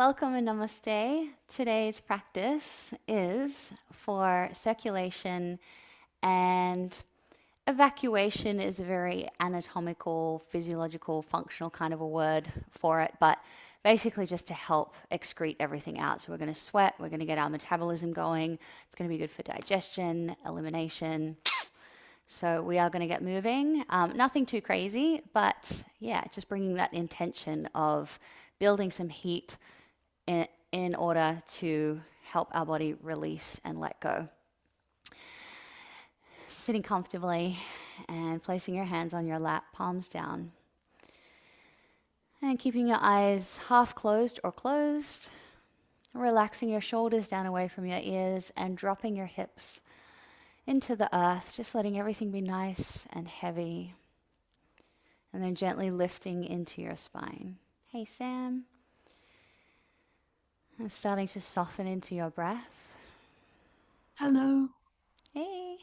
Welcome and namaste. Today's practice is for circulation, and evacuation is a very anatomical, physiological, functional kind of a word for it, but basically just to help excrete everything out. So we're going to sweat, we're going to get our metabolism going. It's going to be good for digestion, elimination. So we are going to get moving. Nothing too crazy, but yeah, just bringing that intention of building some heat in order to help our body release and let go. Sitting comfortably and placing your hands on your lap, palms down. And keeping your eyes half closed or closed. Relaxing your shoulders down away from your ears and dropping your hips into the earth, just letting everything be nice and heavy. And then gently lifting into your spine. Hey, Sam. And starting to soften into your breath. Hello. Hey.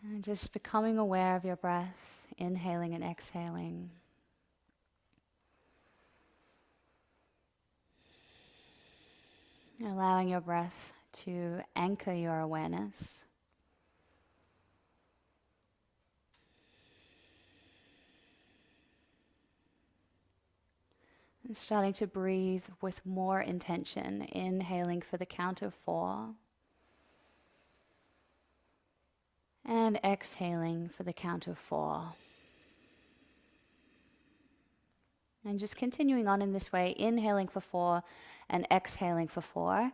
And just becoming aware of your breath, inhaling and exhaling. Allowing your breath to anchor your awareness. And starting to breathe with more intention, inhaling for the count of 4. And exhaling for the count of 4. And just continuing on in this way, inhaling for 4 and exhaling for 4.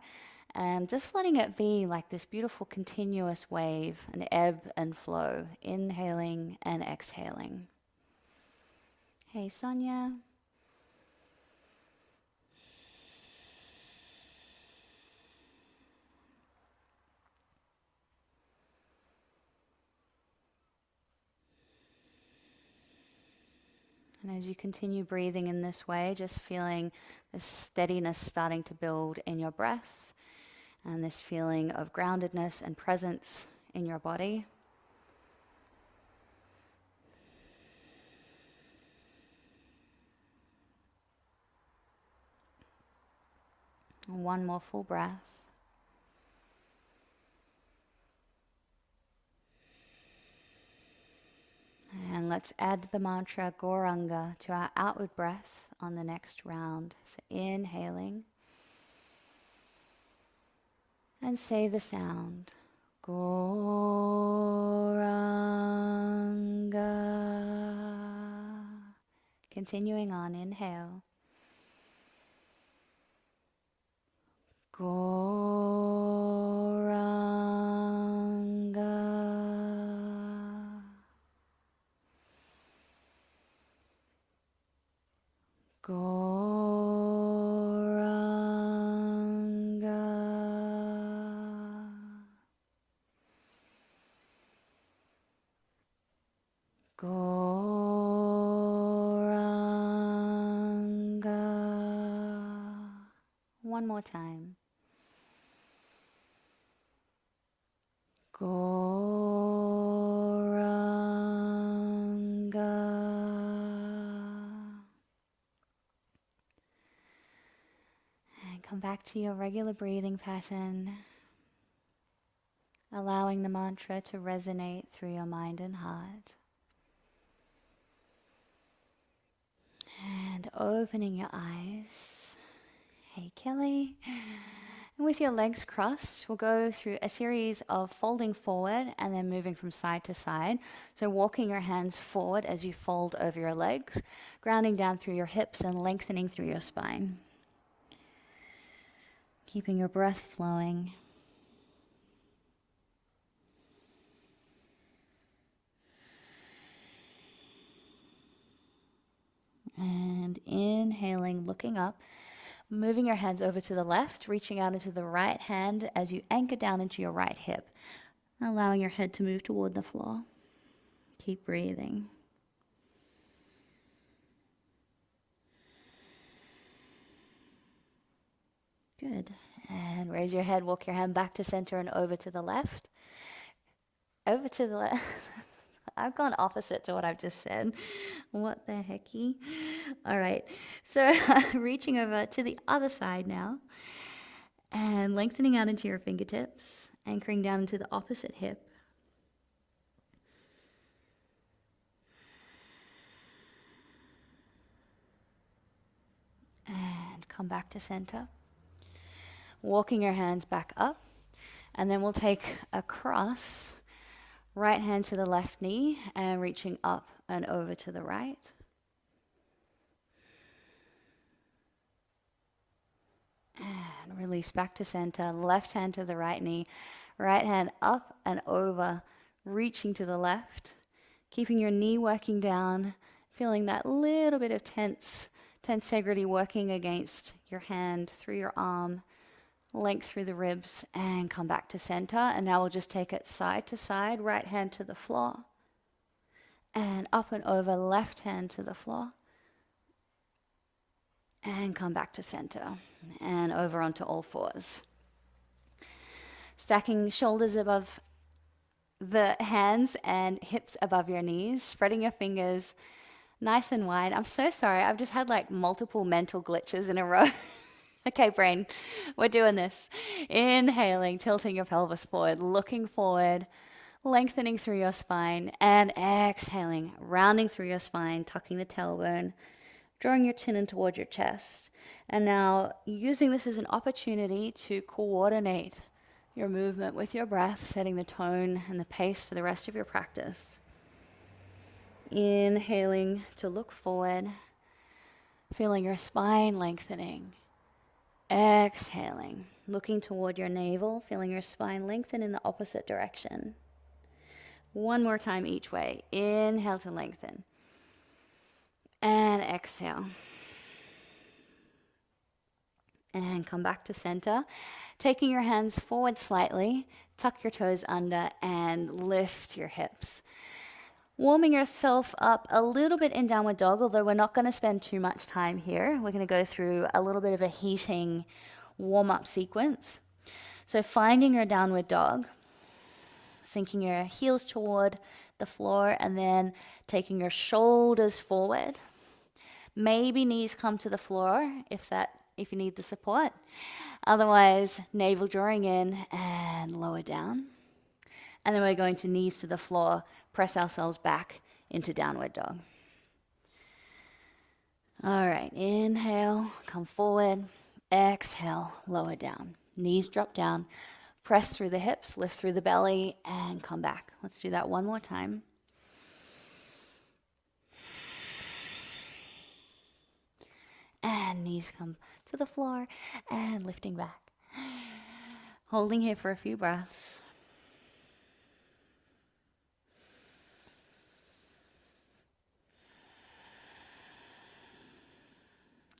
And just letting it be like this beautiful continuous wave, an ebb and flow, inhaling and exhaling. Hey, Sonia. And as you continue breathing in this way, just feeling this steadiness starting to build in your breath and this feeling of groundedness and presence in your body. One more full breath. And let's add the mantra Gauranga to our outward breath on the next round. So inhaling. And say the sound. Gauranga. Continuing on, inhale. Gauranga. Gauranga. Gauranga. One more time. Gauranga. And come back to your regular breathing pattern, allowing the mantra to resonate through your mind and heart. And opening your eyes. Hey, Kelly. And with your legs crossed, we'll go through a series of folding forward and then moving from side to side. So walking your hands forward as you fold over your legs, grounding down through your hips and lengthening through your spine. Keeping your breath flowing. And inhaling, looking up. Moving your hands over to the left, reaching out into the right hand as you anchor down into your right hip, allowing your head to move toward the floor. Keep breathing. Good. And raise your head, walk your hand back to center and over to the left. Over to the left. I've gone opposite to what I've just said. What the hecky? All right. So reaching over to the other side now and lengthening out into your fingertips, anchoring down into the opposite hip. And come back to center. Walking your hands back up. And then we'll take a cross, right hand to the left knee and reaching up and over to the right. And release back to center, left hand to the right knee, right hand up and over, reaching to the left, keeping your knee working down, feeling that little bit of tensegrity working against your hand through your arm, length through the ribs, and come back to center. And now we'll just take it side to side, right hand to the floor, and up and over, left hand to the floor, and come back to center, and over onto all fours. Stacking shoulders above the hands and hips above your knees, spreading your fingers nice and wide. I'm so sorry, I've just had like multiple mental glitches in a row. Okay, brain, we're doing this. Inhaling, tilting your pelvis forward, looking forward, lengthening through your spine, and exhaling, rounding through your spine, tucking the tailbone, drawing your chin in toward your chest. And now using this as an opportunity to coordinate your movement with your breath, setting the tone and the pace for the rest of your practice. Inhaling to look forward, feeling your spine lengthening. Exhaling, looking toward your navel, feeling your spine lengthen in the opposite direction. One more time each way. Inhale to lengthen. And exhale. And come back to center. Taking your hands forward slightly, tuck your toes under, and lift your hips. Warming yourself up a little bit in downward dog, although we're not going to spend too much time here. We're going to go through a little bit of a heating warm-up sequence. So finding your downward dog, sinking your heels toward the floor, and then taking your shoulders forward. Maybe knees come to the floor if you need the support. Otherwise, navel drawing in and lower down. And then we're going to knees to the floor, press ourselves back into downward dog. All right, inhale, come forward. Exhale, lower down. Knees drop down. Press through the hips, lift through the belly, and come back. Let's do that one more time. And knees come to the floor and lifting back. Holding here for a few breaths.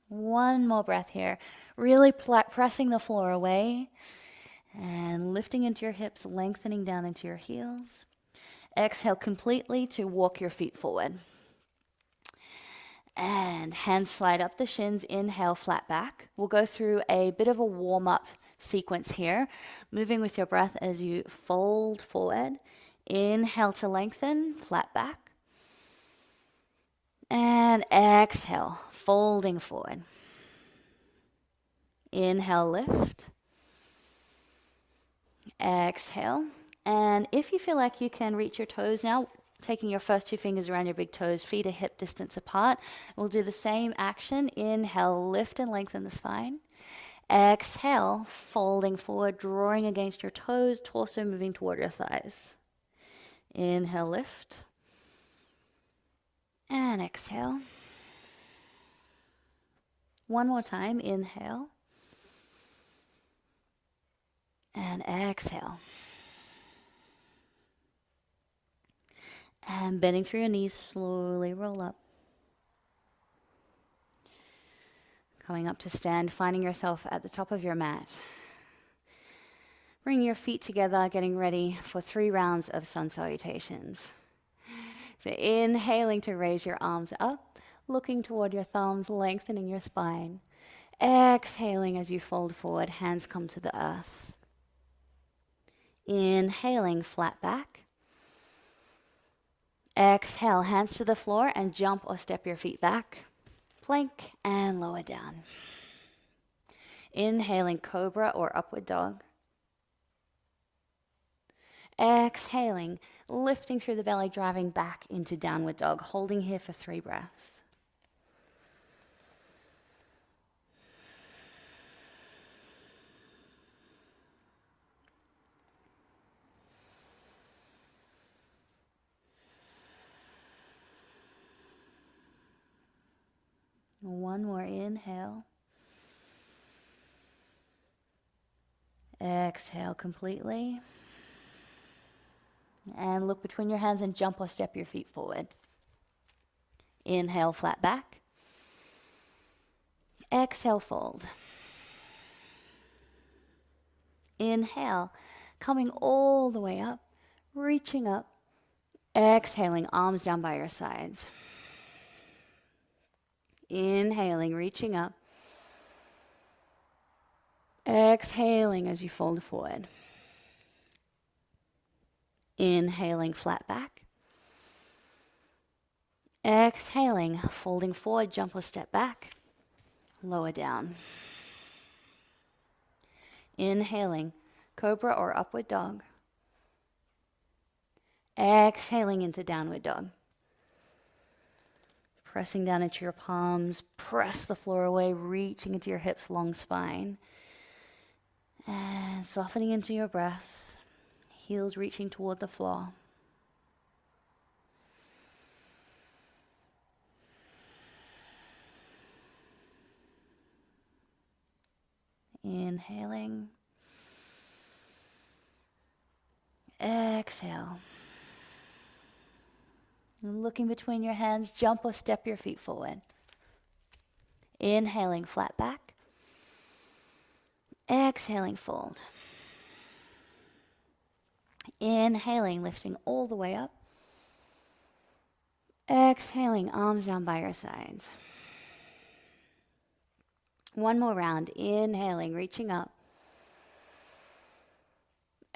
One more breath here. Really pressing the floor away and lifting into your hips, lengthening down into your heels. Exhale completely to walk your feet forward. And hands slide up the shins. Inhale, flat back. We'll go through a bit of a warm-up sequence here, moving with your breath as you fold forward. Inhale to lengthen, flat back. And exhale, folding forward. Inhale, lift. Exhale. And if you feel like you can reach your toes now, taking your first two fingers around your big toes, feet are hip distance apart. We'll do the same action. Inhale, lift and lengthen the spine. Exhale, folding forward, drawing against your toes, torso moving toward your thighs. Inhale, lift. And exhale. One more time. Inhale. And exhale. And bending through your knees, slowly roll up. Coming up to stand, finding yourself at the top of your mat. Bring your feet together, getting ready for 3 rounds of sun salutations. So inhaling to raise your arms up, looking toward your thumbs, lengthening your spine. Exhaling as you fold forward, hands come to the earth. Inhaling, flat back. Exhale, hands to the floor and jump or step your feet back. Plank and lower down. Inhaling cobra or upward dog. Exhaling, lifting through the belly, driving back into downward dog, holding here for 3 breaths. One more inhale. Exhale completely. And look between your hands and jump or step your feet forward. Inhale, flat back. Exhale, fold. Inhale, coming all the way up, reaching up. Exhaling, arms down by your sides. Inhaling, reaching up. Exhaling as you fold forward. Inhaling, flat back. Exhaling, folding forward, jump or step back. Lower down. Inhaling, cobra or upward dog. Exhaling into downward dog. Pressing down into your palms, press the floor away, reaching into your hips, long spine. And softening into your breath, heels reaching toward the floor. Inhaling. Exhale. Looking between your hands, jump or step your feet forward. Inhaling, flat back. Exhaling, fold. Inhaling, lifting all the way up. Exhaling, arms down by your sides. One more round. Inhaling, reaching up.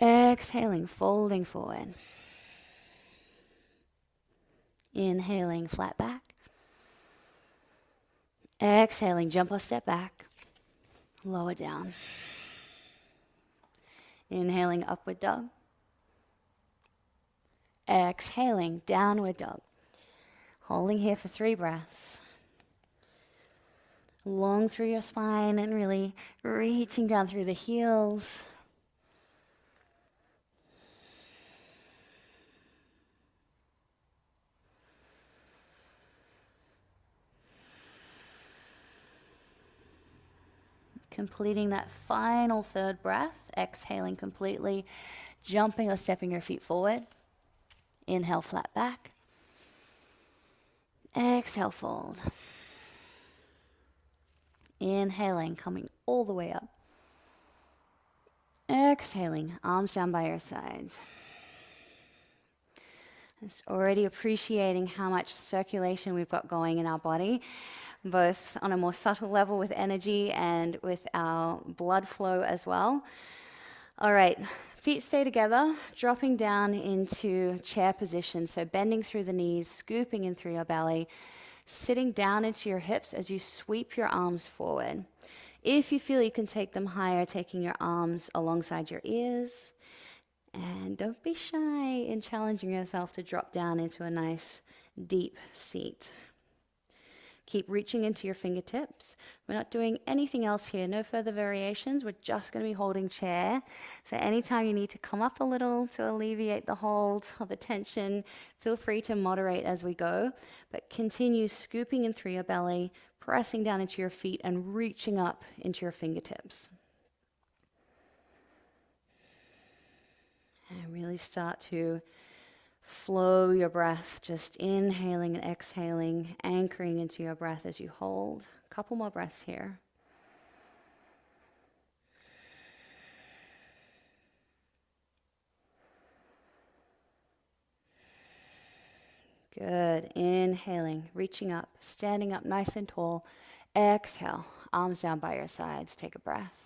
Exhaling, folding forward. Inhaling, flat back. Exhaling, jump or step back. Lower down. Inhaling, upward dog. Exhaling, downward dog. Holding here for 3 breaths. Long through your spine and really reaching down through the heels. Completing that final 3rd breath, exhaling completely, jumping or stepping your feet forward. Inhale, flat back. Exhale, fold. Inhaling, coming all the way up. Exhaling, arms down by your sides. Just already appreciating how much circulation we've got going in our body, both on a more subtle level with energy and with our blood flow as well. All right, feet stay together, dropping down into chair position. So bending through the knees, scooping in through your belly, sitting down into your hips as you sweep your arms forward. If you feel you can take them higher, taking your arms alongside your ears. And don't be shy in challenging yourself to drop down into a nice deep seat. Keep reaching into your fingertips. We're not doing anything else here, no further variations. We're just going to be holding chair. So anytime you need to come up a little to alleviate the hold or the tension, feel free to moderate as we go. But continue scooping in through your belly, pressing down into your feet and reaching up into your fingertips. And really start to flow your breath, just inhaling and exhaling, anchoring into your breath as you hold. A couple more breaths here. Good. Inhaling, reaching up, standing up nice and tall. Exhale, arms down by your sides. Take a breath.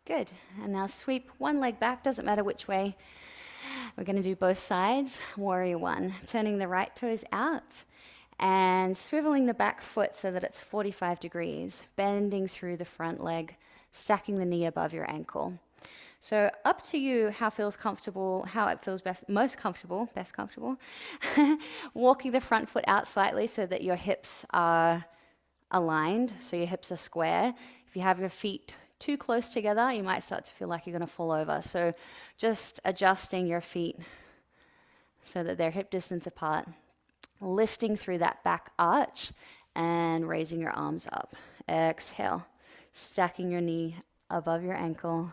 Good. And now sweep one leg back, doesn't matter which way. We're going to do both sides. Warrior one. Turning the right toes out and swiveling the back foot so that it's 45 degrees, bending through the front leg, stacking the knee above your ankle. So up to you how feels comfortable, how it feels best comfortable. Walking the front foot out slightly so that your hips are aligned, so your hips are square. If you have your feet too close together, you might start to feel like you're going to fall over. So just adjusting your feet so that they're hip distance apart, lifting through that back arch and raising your arms up. Exhale, stacking your knee above your ankle.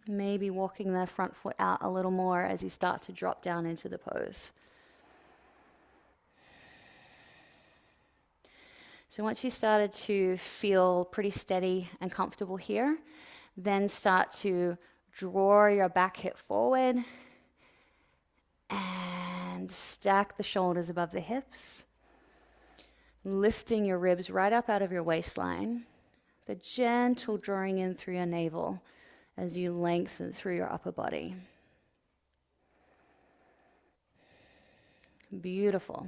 Maybe walking the front foot out a little more as you start to drop down into the pose. So once you started to feel pretty steady and comfortable here, then start to draw your back hip forward and stack the shoulders above the hips, lifting your ribs right up out of your waistline, the gentle drawing in through your navel as you lengthen through your upper body. Beautiful.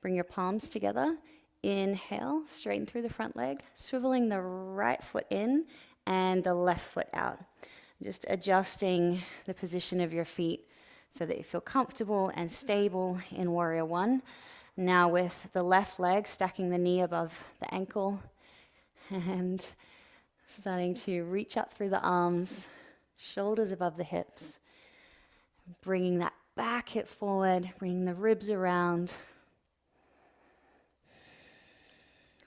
Bring your palms together. Inhale, straighten through the front leg, swiveling the right foot in and the left foot out. Just adjusting the position of your feet so that you feel comfortable and stable in Warrior One. Now with the left leg, stacking the knee above the ankle and starting to reach up through the arms, shoulders above the hips, bringing that back hip forward, bringing the ribs around,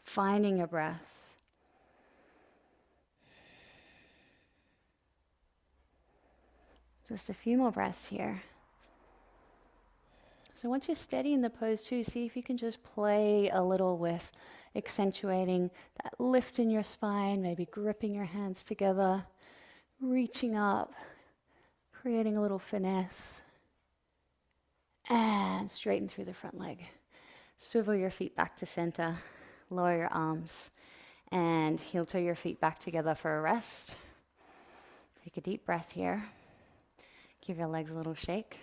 finding your breath. Just a few more breaths here. So once you're steady in the pose too, see if you can just play a little with accentuating that lift in your spine, maybe gripping your hands together, reaching up, creating a little finesse, and straighten through the front leg. Swivel your feet back to center, lower your arms, and heel toe your feet back together for a rest. Take a deep breath here. Give your legs a little shake.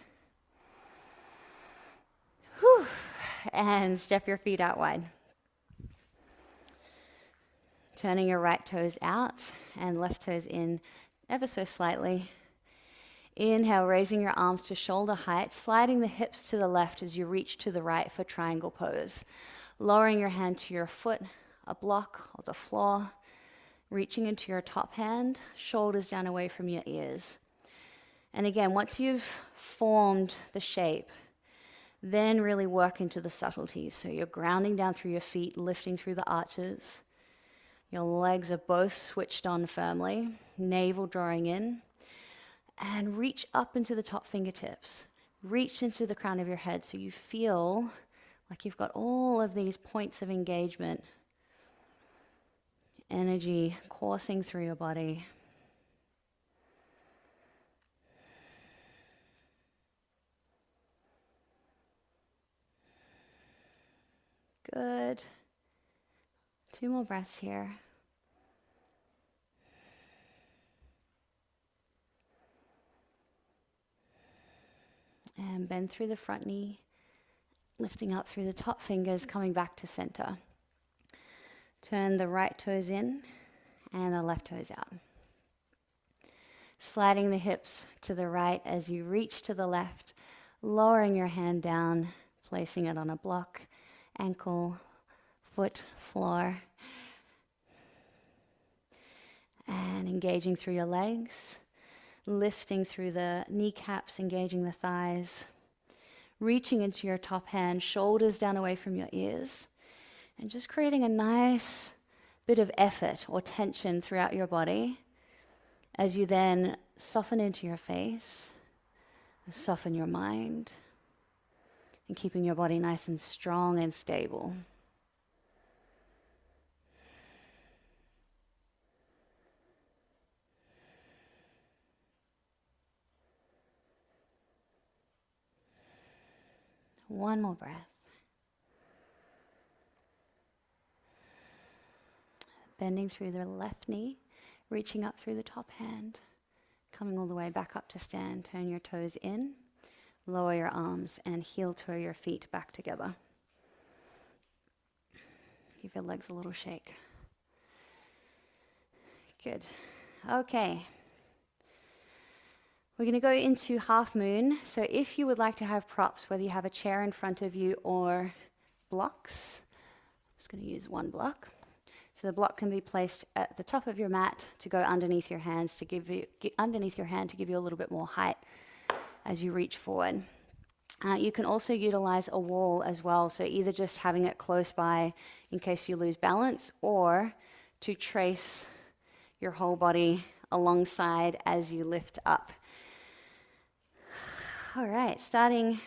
Whew. And step your feet out wide. Turning your right toes out and left toes in ever so slightly. Inhale, raising your arms to shoulder height, sliding the hips to the left as you reach to the right for triangle pose. Lowering your hand to your foot, a block or the floor. Reaching into your top hand, shoulders down away from your ears. And again, once you've formed the shape, then really work into the subtleties. So you're grounding down through your feet, lifting through the arches. Your legs are both switched on firmly, navel drawing in. And reach up into the top fingertips. Reach into the crown of your head so you feel like you've got all of these points of engagement. Energy coursing through your body. Good. 2 more breaths here. And bend through the front knee, lifting up through the top fingers, coming back to center. Turn the right toes in and the left toes out. Sliding the hips to the right as you reach to the left, lowering your hand down, placing it on a block, ankle, foot, floor. And engaging through your legs, lifting through the kneecaps, engaging the thighs, reaching into your top hand, shoulders down away from your ears, and just creating a nice bit of effort or tension throughout your body as you then soften into your face, soften your mind, and keeping your body nice and strong and stable. One more breath. bending through the left knee, reaching up through the top hand, coming all the way back up to stand. Turn your toes in, lower your arms, and heel toe your feet back together. Give your legs a little shake. Good. Okay. We're going to go into half moon. So if you would like to have props, whether you have a chair in front of you or blocks, I'm just going to use one block. So the block can be placed at the top of your mat to go underneath your hands to give you underneath your hand to give you a little bit more height as you reach forward. You can also utilize a wall as well, so either just having it close by in case you lose balance, or to trace your whole body alongside as you lift up. All right, starting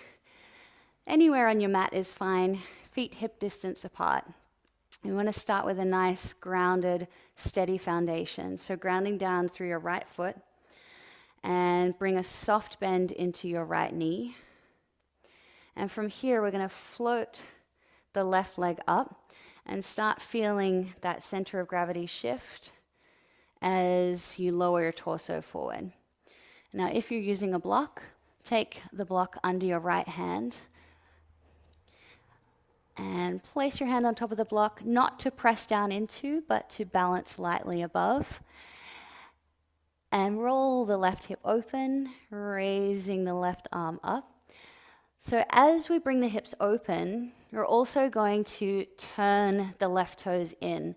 anywhere on your mat is fine, feet hip distance apart. We want to start with a nice grounded, steady foundation. So grounding down through your right foot and bring a soft bend into your right knee. And from here, we're going to float the left leg up and start feeling that center of gravity shift as you lower your torso forward. Now, if you're using a block, take the block under your right hand and place your hand on top of the block, not to press down into, but to balance lightly above. And roll the left hip open, raising the left arm up. So as we bring the hips open, we're also going to turn the left toes in,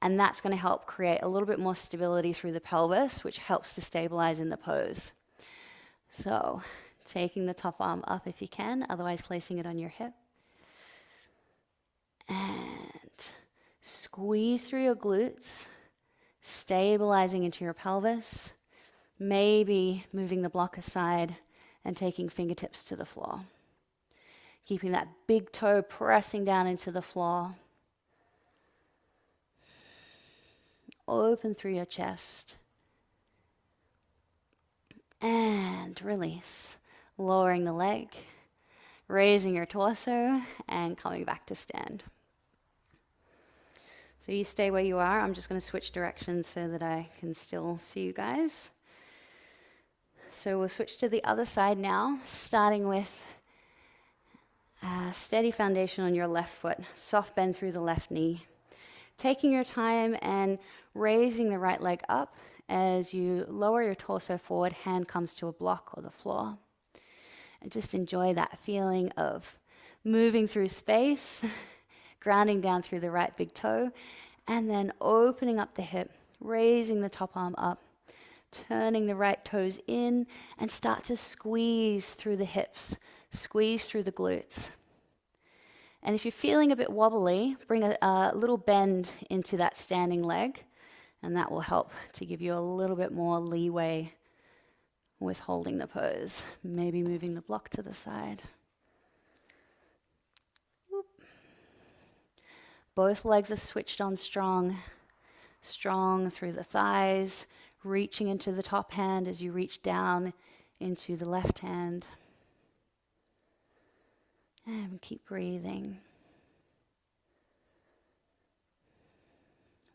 and that's going to help create a little bit more stability through the pelvis, which helps to stabilize in the pose. So taking the top arm up if you can, otherwise placing it on your hip. And squeeze through your glutes, stabilizing into your pelvis, maybe moving the block aside and taking fingertips to the floor. Keeping that big toe pressing down into the floor. Open through your chest. And release. Lowering the leg, raising your torso, and coming back to stand. So you stay where you are. I'm just going to switch directions so that I can still see you guys. So we'll switch to the other side now, starting with a steady foundation on your left foot, soft bend through the left knee. Taking your time and raising the right leg up as you lower your torso forward, hand comes to a block or the floor. And just enjoy that feeling of moving through space, grounding down through the right big toe, and then opening up the hip, raising the top arm up, turning the right toes in, and start to squeeze through the hips, squeeze through the glutes. And if you're feeling a bit wobbly, bring a little bend into that standing leg, and that will help to give you a little bit more leeway with holding the pose. Maybe moving the block to the side. Whoop. Both legs are switched on strong. Strong through the thighs, reaching into the top hand as you reach down into the left hand. And keep breathing.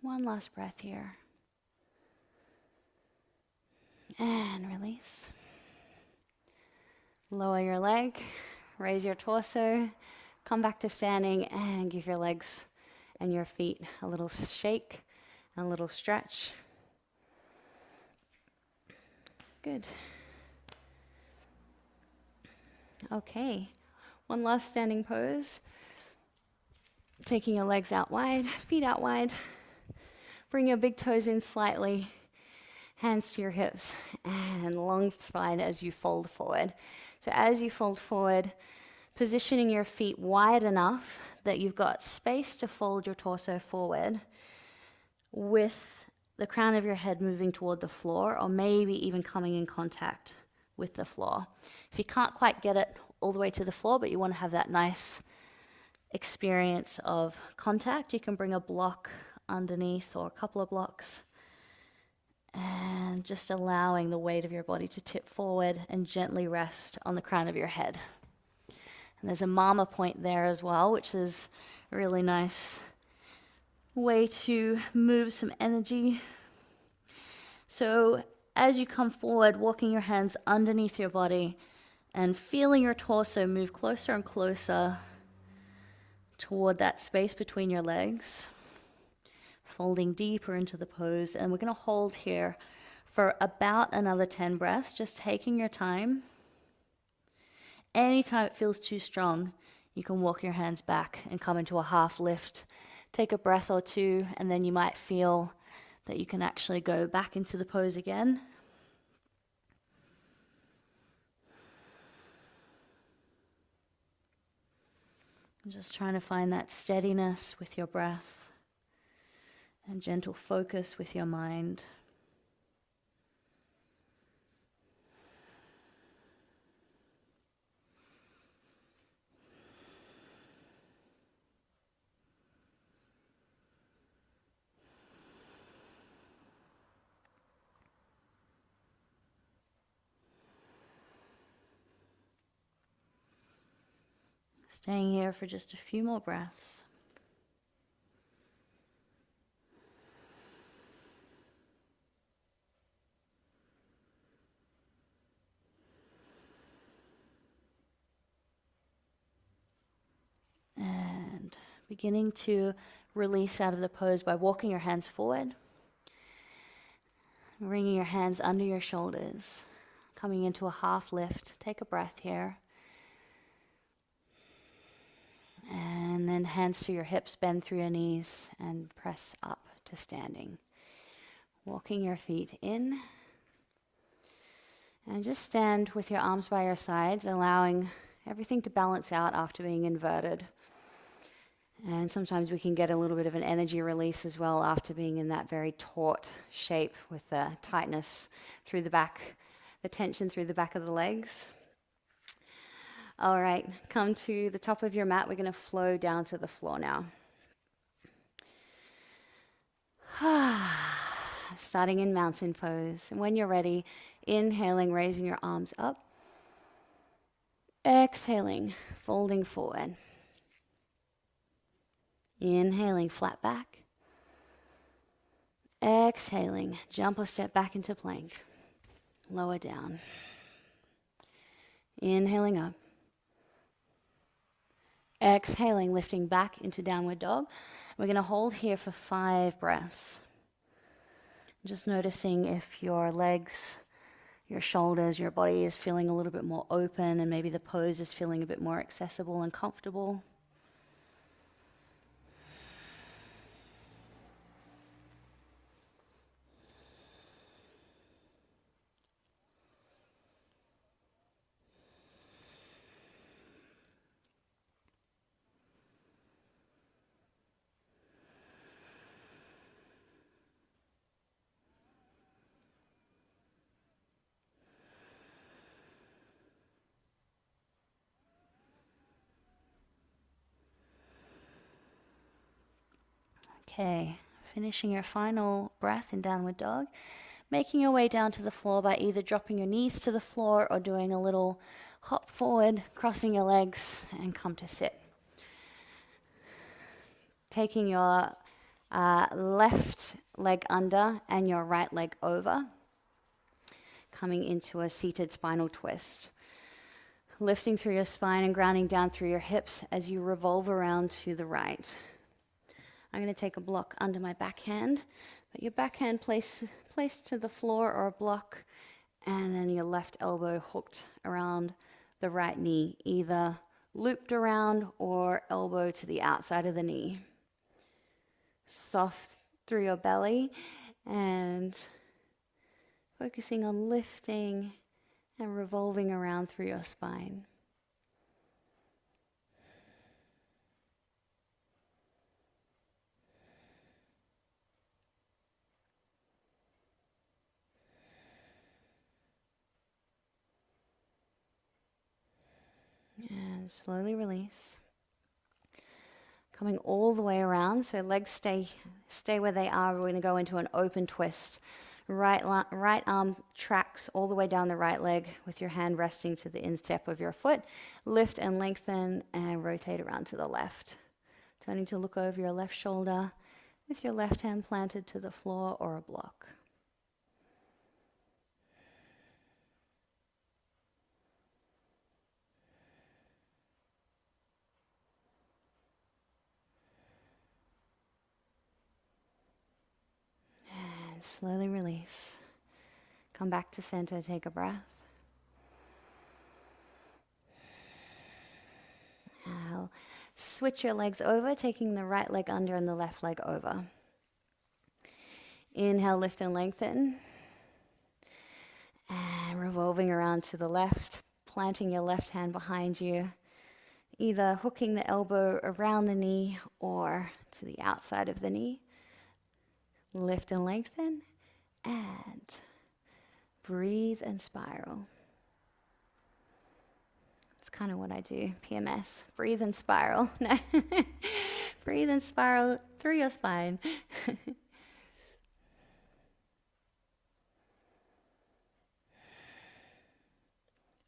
One last breath here. And release. Lower your leg, raise your torso, come back to standing, and give your legs and your feet a little shake and a little stretch. Good. Okay. One last standing pose. Taking your legs out wide, feet out wide. Bring your big toes in slightly. Hands to your hips and long spine as you fold forward. So as you fold forward, positioning your feet wide enough that you've got space to fold your torso forward with the crown of your head moving toward the floor, or maybe even coming in contact with the floor. If you can't quite get it all the way to the floor, but you want to have that nice experience of contact, you can bring a block underneath or a couple of blocks, and just allowing the weight of your body to tip forward and gently rest on the crown of your head. And there's a mama point there as well, which is a really nice way to move some energy. So as you come forward, walking your hands underneath your body and feeling your torso move closer and closer toward that space between your legs, folding deeper into the pose. And we're going to hold here for about another 10 breaths, just taking your time. Anytime it feels too strong, you can walk your hands back and come into a half lift. Take a breath or two, and then you might feel that you can actually go back into the pose again. I'm just trying to find that steadiness with your breath and gentle focus with your mind. Staying here for just a few more breaths. And beginning to release out of the pose by walking your hands forward, bringing your hands under your shoulders, coming into a half lift. Take a breath here. And then hands to your hips, bend through your knees, and press up to standing. Walking your feet in. And just stand with your arms by your sides, allowing everything to balance out after being inverted. And sometimes we can get a little bit of an energy release as well after being in that very taut shape with the tightness through the back, the tension through the back of the legs. All right, come to the top of your mat. We're going to flow down to the floor now. Starting in mountain pose. And when you're ready, inhaling, raising your arms up. Exhaling, folding forward. Inhaling, flat back. Exhaling, jump or step back into plank. Lower down. Inhaling up. Exhaling, lifting back into downward dog. We're going to hold here for 5 breaths. Just noticing if your legs, your shoulders, your body is feeling a little bit more open, and maybe the pose is feeling a bit more accessible and comfortable. Okay, finishing your final breath in downward dog, making your way down to the floor by either dropping your knees to the floor or doing a little hop forward, crossing your legs, and come to sit. Taking your left leg under and your right leg over, coming into a seated spinal twist. Lifting through your spine and grounding down through your hips as you revolve around to the right. I'm going to take a block under my backhand, but your backhand placed to the floor or a block, and then your left elbow hooked around the right knee, either looped around or elbow to the outside of the knee. Soft through your belly and focusing on lifting and revolving around through your spine. And slowly release. Coming all the way around, so legs stay where they are. We're going to go into an open twist. Right arm tracks all the way down the right leg with your hand resting to the instep of your foot. Lift and lengthen and rotate around to the left. Turning to look over your left shoulder with your left hand planted to the floor or a block. And slowly release. Come back to center, take a breath. Now, switch your legs over, taking the right leg under and the left leg over. Inhale, lift and lengthen. And revolving around to the left, planting your left hand behind you, either hooking the elbow around the knee or to the outside of the knee. Lift and lengthen, and breathe and spiral. It's kind of what I do, PMS. Breathe and spiral. No. Breathe and spiral through your spine.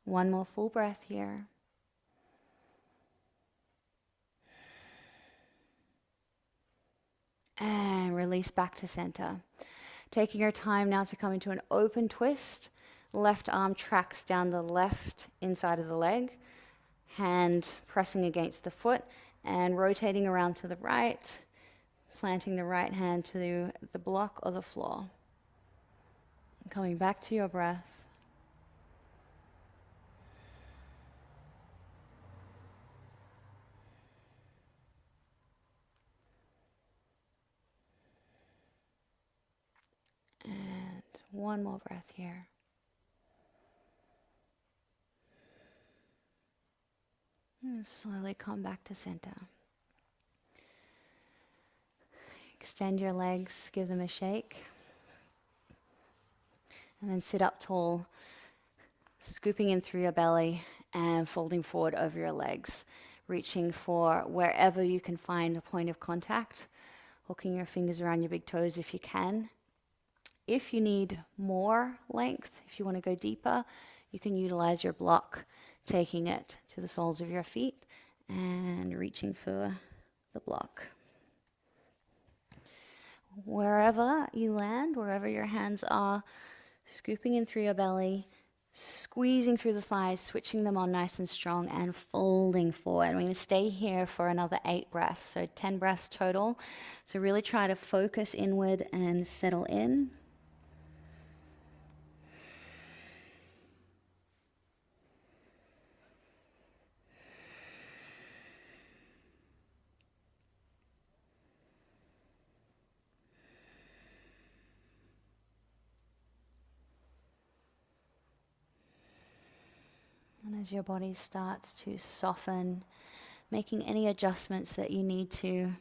One more full breath here. And release back to center. Taking your time now to come into an open twist. Left arm tracks down the left inside of the leg. Hand pressing against the foot and rotating around to the right. Planting the right hand to the block or the floor. Coming back to your breath. And one more breath here. And slowly come back to center. Extend your legs, give them a shake. And then sit up tall, scooping in through your belly and folding forward over your legs, reaching for wherever you can find a point of contact, hooking your fingers around your big toes if you can. If you need more length, if you want to go deeper, you can utilize your block, taking it to the soles of your feet and reaching for the block. Wherever you land, wherever your hands are, scooping in through your belly, squeezing through the thighs, switching them on nice and strong, and folding forward. We're going to stay here for another 8 breaths, so 10 breaths total. So really try to focus inward and settle in. And as your body starts to soften, making any adjustments that you need to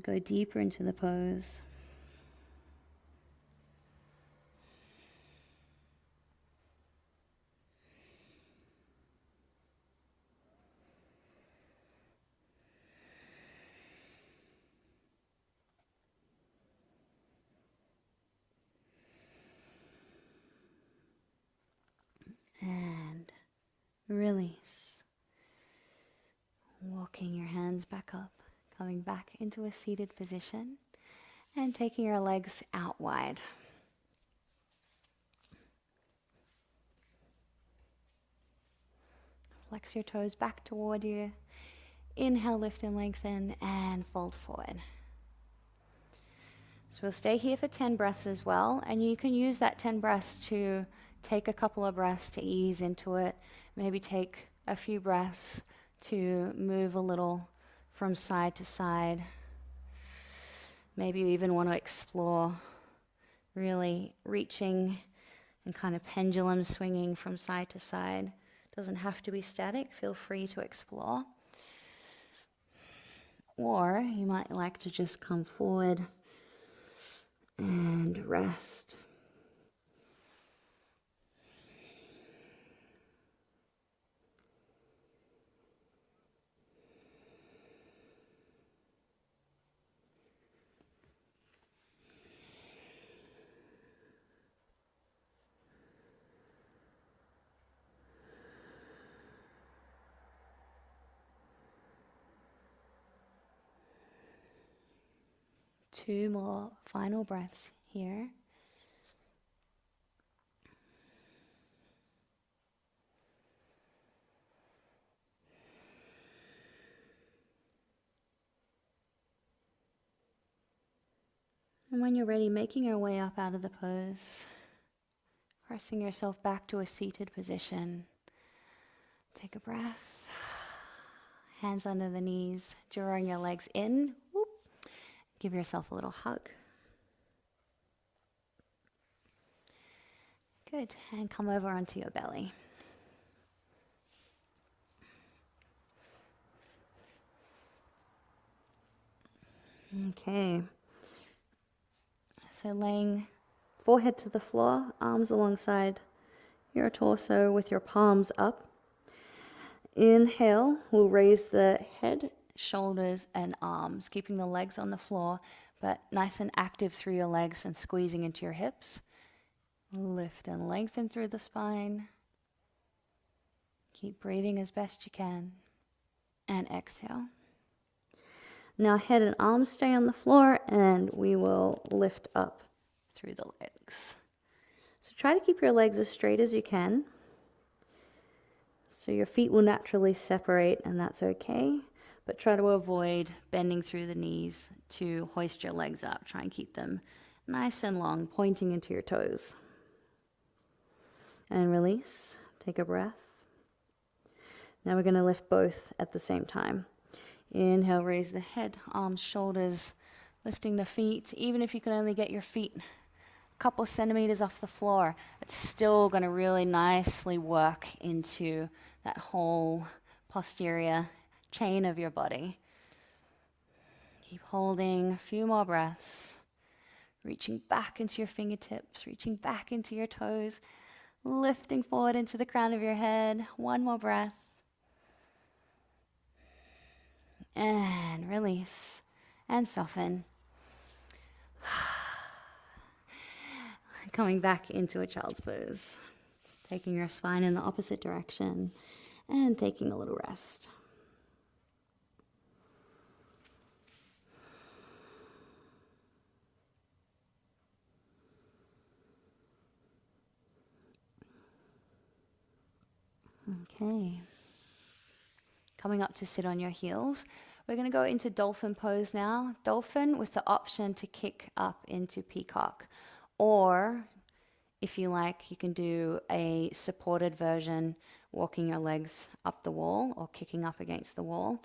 go deeper into the pose. And release. Walking your hands back up, coming back into a seated position, and taking your legs out wide. Flex your toes back toward you. Inhale, lift and lengthen, and fold forward. So we'll stay here for 10 breaths as well, and you can use that 10 breaths to take a couple of breaths to ease into it. Maybe take a few breaths to move a little from side to side. Maybe you even want to explore really reaching and kind of pendulum swinging from side to side. Doesn't have to be static. Feel free to explore. Or you might like to just come forward and rest. 2 more final breaths here. And when you're ready, making your way up out of the pose, pressing yourself back to a seated position. Take a breath. Hands under the knees, drawing your legs in. Whoop. Give yourself a little hug. Good. And come over onto your belly. Okay. So laying forehead to the floor, arms alongside your torso with your palms up. Inhale, we'll raise the head, shoulders, and arms, keeping the legs on the floor, but nice and active through your legs and squeezing into your hips. Lift and lengthen through the spine. Keep breathing as best you can. And exhale. Now head and arms stay on the floor, and we will lift up through the legs. So try to keep your legs as straight as you can. So your feet will naturally separate, and that's okay. But try to avoid bending through the knees to hoist your legs up. Try and keep them nice and long, pointing into your toes. And release. Take a breath. Now we're going to lift both at the same time. Inhale, raise the head, arms, shoulders, lifting the feet. Even if you can only get your feet a couple centimeters off the floor, it's still going to really nicely work into that whole posterior chain of your body. Keep holding a few more breaths, reaching back into your fingertips, reaching back into your toes, lifting forward into the crown of your head. One more breath. And release and soften. Coming back into a child's pose. Taking your spine in the opposite direction and taking a little rest. Okay. Coming up to sit on your heels. We're going to go into dolphin pose now. Dolphin with the option to kick up into peacock. Or, if you like, you can do a supported version, walking your legs up the wall or kicking up against the wall.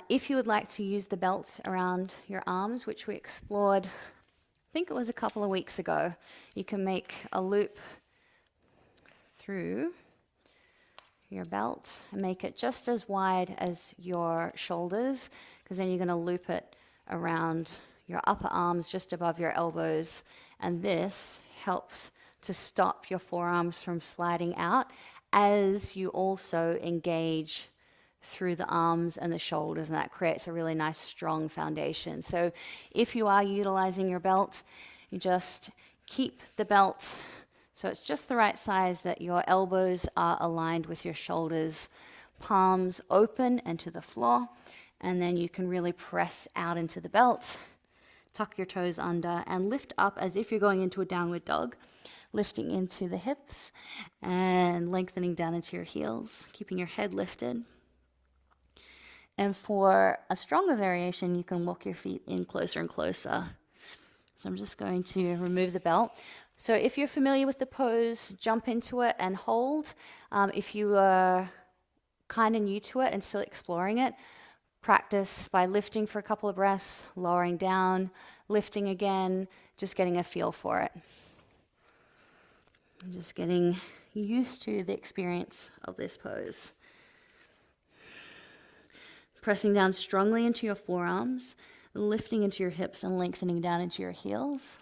If you would like to use the belt around your arms, which we explored, I think it was a couple of weeks ago, you can make a loop through your belt and make it just as wide as your shoulders, because then you're going to loop it around your upper arms just above your elbows, and this helps to stop your forearms from sliding out as you also engage through the arms and the shoulders, and that creates a really nice strong foundation. So if you are utilizing your belt, you just keep the belt so it's just the right size that your elbows are aligned with your shoulders, palms open and to the floor, and then you can really press out into the belt, tuck your toes under, and lift up as if you're going into a downward dog, lifting into the hips and lengthening down into your heels, keeping your head lifted. And for a stronger variation, you can walk your feet in closer and closer. So I'm just going to remove the belt. So if you're familiar with the pose, jump into it and hold. If you are kind of new to it and still exploring it, practice by lifting for a couple of breaths, lowering down, lifting again, just getting a feel for it. Just getting used to the experience of this pose. Pressing down strongly into your forearms, lifting into your hips and lengthening down into your heels.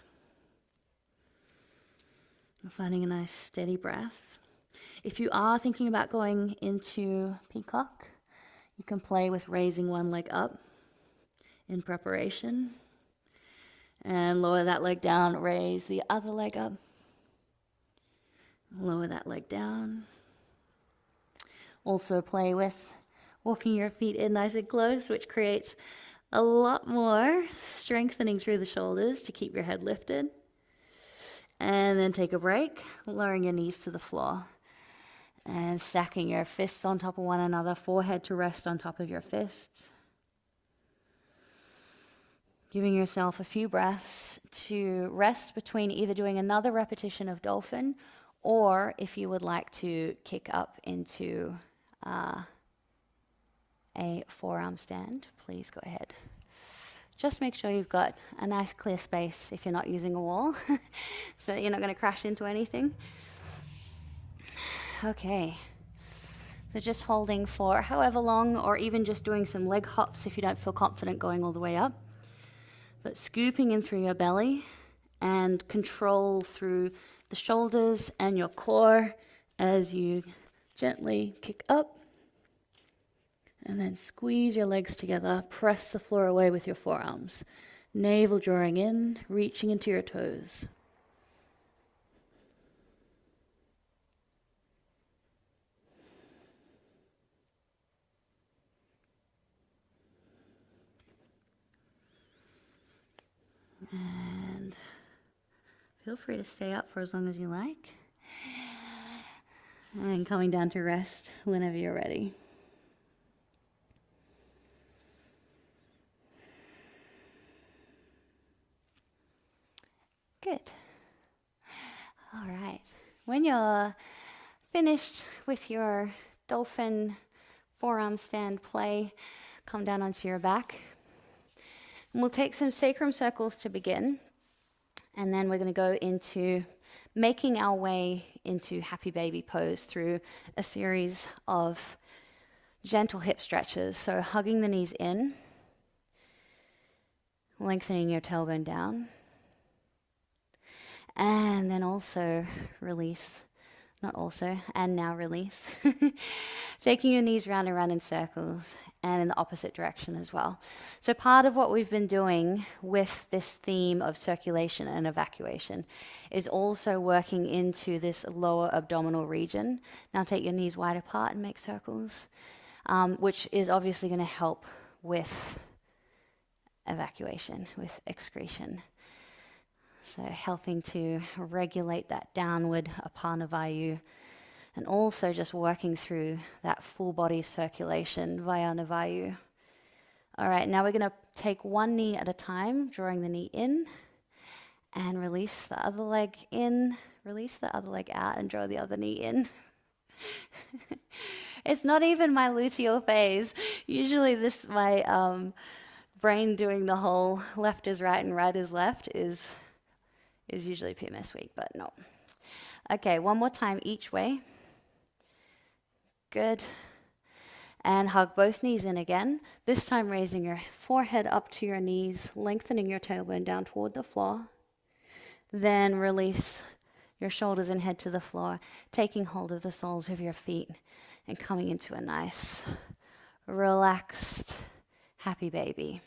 Finding a nice steady breath. If you are thinking about going into peacock, you can play with raising one leg up in preparation. And lower that leg down, raise the other leg up. Lower that leg down. Also play with walking your feet in nice and close, which creates A lot more strengthening through the shoulders to keep your head lifted. And then take a break, lowering your knees to the floor. And stacking your fists on top of one another, forehead to rest on top of your fists. Giving yourself a few breaths to rest between either doing another repetition of dolphin, or if you would like to kick up into a forearm stand, please go ahead. Just make sure you've got a nice clear space if you're not using a wall, so that you're not going to crash into anything. Okay. So just holding for however long, or even just doing some leg hops if you don't feel confident going all the way up. But scooping in through your belly and control through the shoulders and your core as you gently kick up. And then squeeze your legs together, press the floor away with your forearms. Navel drawing in, reaching into your toes. And feel free to stay up for as long as you like. And coming down to rest whenever you're ready. Good. All right. When you're finished with your dolphin forearm stand play, come down onto your back. And we'll take some sacrum circles to begin. And then we're going to go into making our way into happy baby pose through a series of gentle hip stretches. So hugging the knees in, lengthening your tailbone down. And then also release, not also, and now release. Taking your knees round and round in circles and in the opposite direction as well. So part of what we've been doing with this theme of circulation and evacuation is also working into this lower abdominal region. Now take your knees wide apart and make circles, which is obviously going to help with evacuation, with excretion. So helping to regulate that downward apana vayu, and also just working through that full body circulation via Navayu. All right, now we're going to take one knee at a time, drawing the knee in, and release the other leg in, release the other leg out, and draw the other knee in. It's not even my luteal phase. Usually this, my brain doing the whole left is right and right is left is usually PMS week, but no. Okay, one more time each way. Good. And hug both knees in again. This time raising your forehead up to your knees, lengthening your tailbone down toward the floor. Then release your shoulders and head to the floor, taking hold of the soles of your feet and coming into a nice, relaxed, happy baby.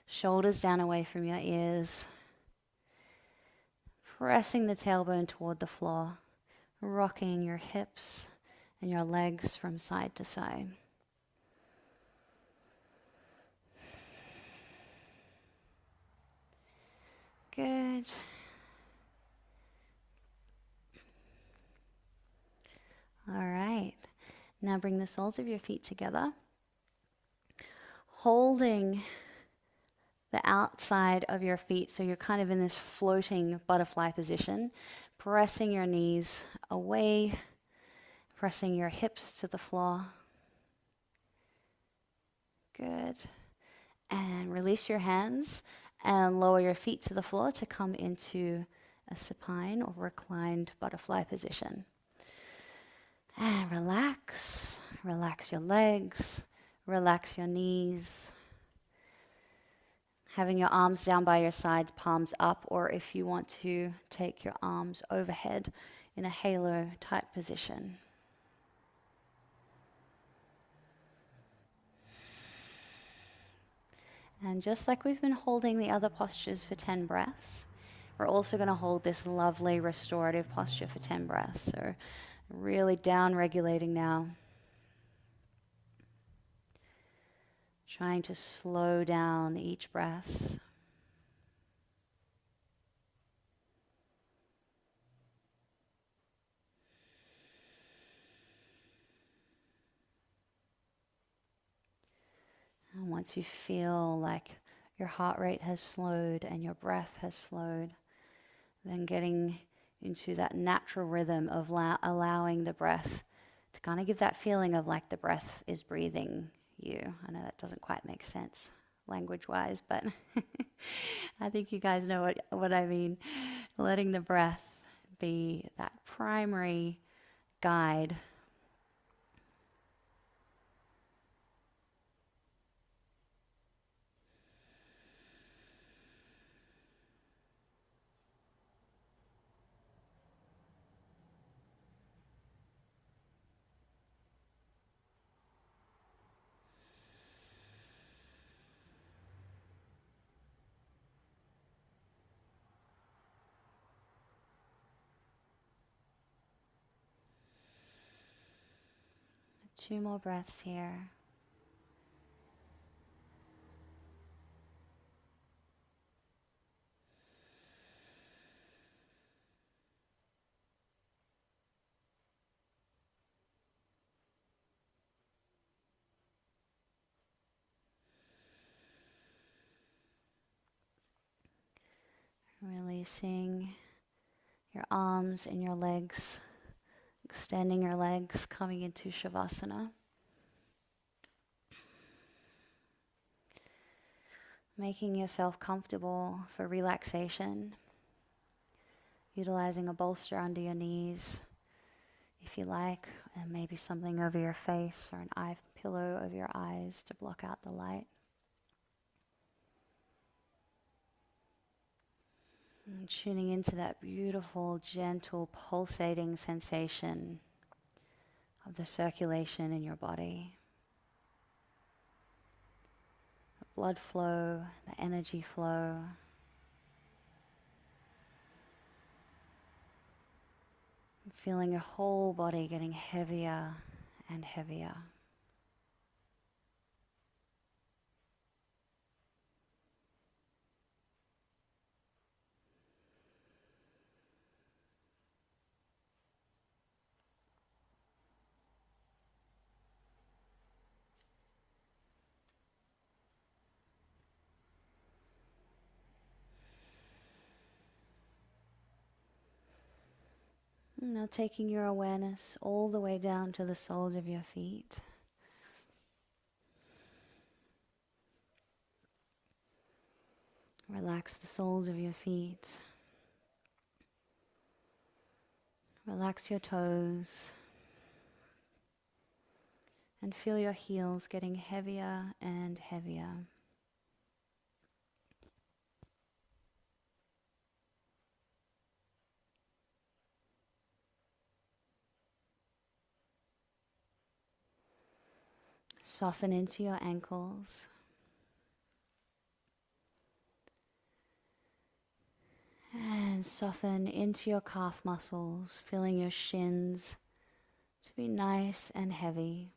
Shoulders down away from your ears. Pressing the tailbone toward the floor, rocking your hips and your legs from side to side. Good. All right. Now bring the soles of your feet together, holding the outside of your feet so you're kind of in this floating butterfly position, pressing your knees away, pressing your hips to the floor. Good. And release your hands and lower your feet to the floor to come into a supine or reclined butterfly position. And relax. Relax your legs. Relax your knees. Having your arms down by your sides, palms up, or if you want to, take your arms overhead in a halo type position. And just like we've been holding the other postures for 10 breaths, we're also going to hold this lovely restorative posture for 10 breaths. So really down regulating now. trying to slow down each breath. And once you feel like your heart rate has slowed and your breath has slowed, then getting into that natural rhythm of allowing the breath to kind of give that feeling of like the breath is breathing you. I know that doesn't quite make sense language-wise, but I think you guys know what I mean. Letting the breath be that primary guide. 2 more breaths here. Releasing your arms and your legs, extending your legs, coming into Shavasana. Making yourself comfortable for relaxation. Utilizing a bolster under your knees, if you like, and maybe something over your face or an eye pillow over your eyes to block out the light. And tuning into that beautiful, gentle, pulsating sensation of the circulation in your body. The blood flow, the energy flow. Feeling your whole body getting heavier and heavier. Now taking your awareness all the way down to the soles of your feet. Relax the soles of your feet. Relax your toes. And feel your heels getting heavier and heavier. Soften into your ankles. And soften into your calf muscles, feeling your shins to be nice and heavy.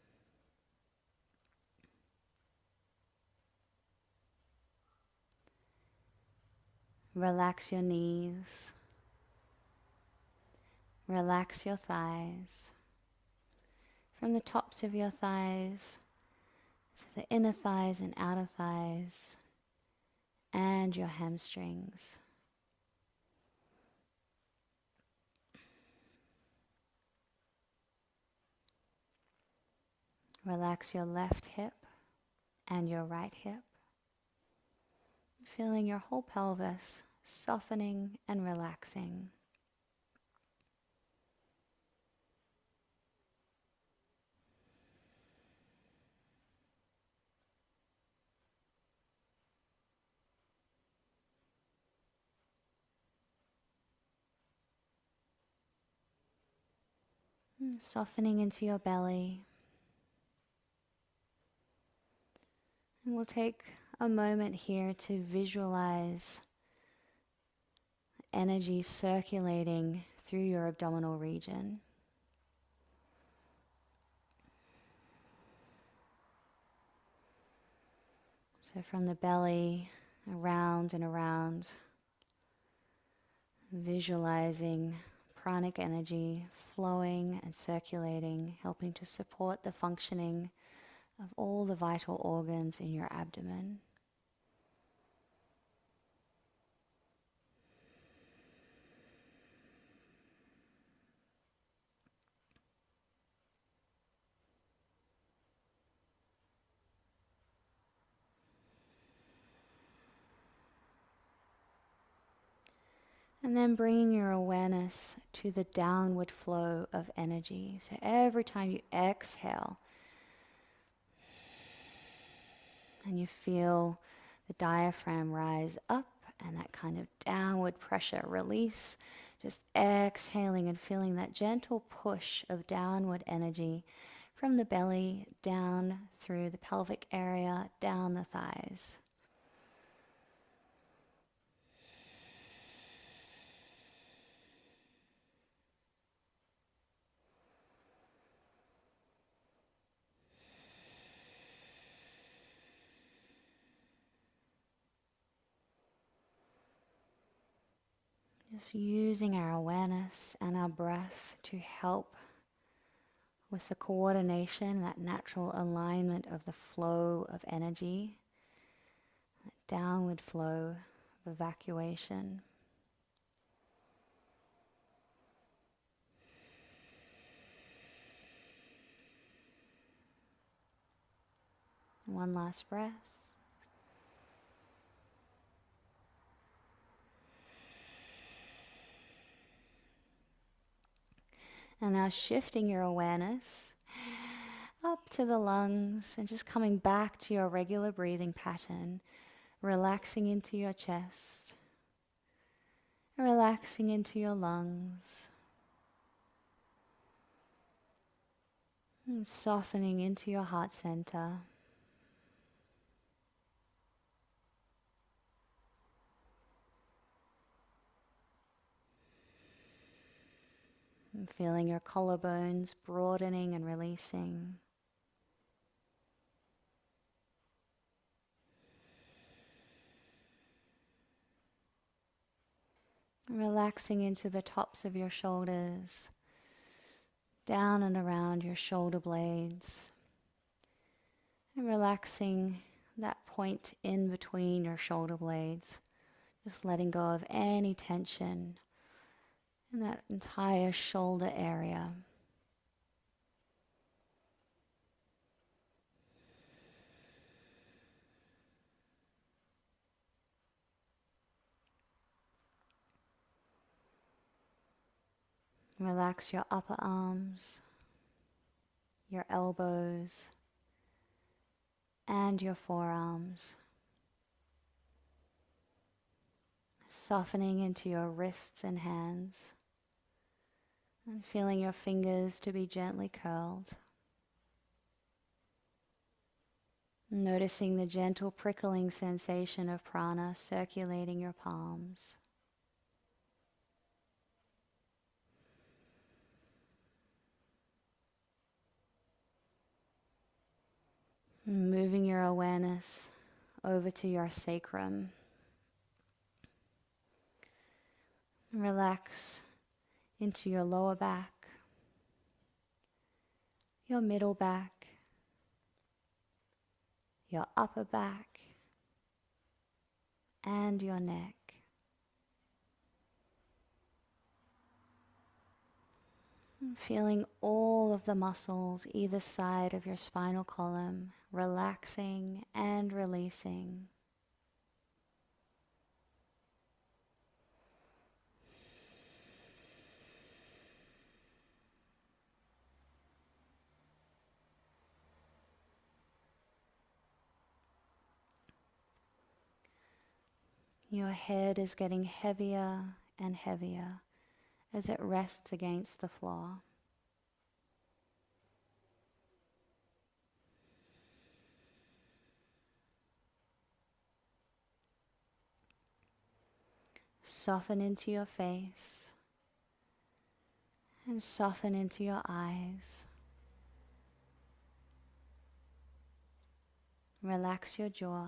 Relax your knees. Relax your thighs. From the tops of your thighs to the inner thighs and outer thighs and your hamstrings. Relax your left hip and your right hip, feeling your whole pelvis softening and relaxing. Softening into your belly. And we'll take a moment here to visualize energy circulating through your abdominal region. So from the belly, around and around, visualizing pranic energy flowing and circulating, helping to support the functioning of all the vital organs in your abdomen. And then bringing your awareness to the downward flow of energy. So every time you exhale and you feel the diaphragm rise up and that kind of downward pressure release, just exhaling and feeling that gentle push of downward energy from the belly down through the pelvic area, down the thighs. Just using our awareness and our breath to help with the coordination, that natural alignment of the flow of energy, that downward flow of evacuation. One last breath. And now shifting your awareness up to the lungs and just coming back to your regular breathing pattern, relaxing into your chest, relaxing into your lungs, and softening into your heart center. And feeling your collarbones broadening and releasing. Relaxing into the tops of your shoulders, down and around your shoulder blades, and relaxing that point in between your shoulder blades, just letting go of any tension in that entire shoulder area. Relax your upper arms, your elbows, and your forearms. Softening into your wrists and hands, and feeling your fingers to be gently curled. Noticing the gentle prickling sensation of prana circulating your palms. Moving your awareness over to your sacrum. Relax into your lower back, your middle back, your upper back, and your neck. Feeling all of the muscles either side of your spinal column relaxing and releasing. Your head is getting heavier and heavier as it rests against the floor. Soften into your face and soften into your eyes. Relax your jaw.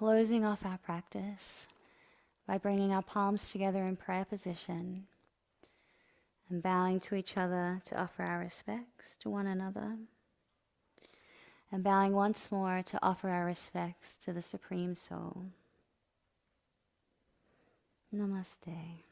closing off our practice by bringing our palms together in prayer position and bowing to each other to offer our respects to one another, and bowing once more to offer our respects to the Supreme Soul. Namaste.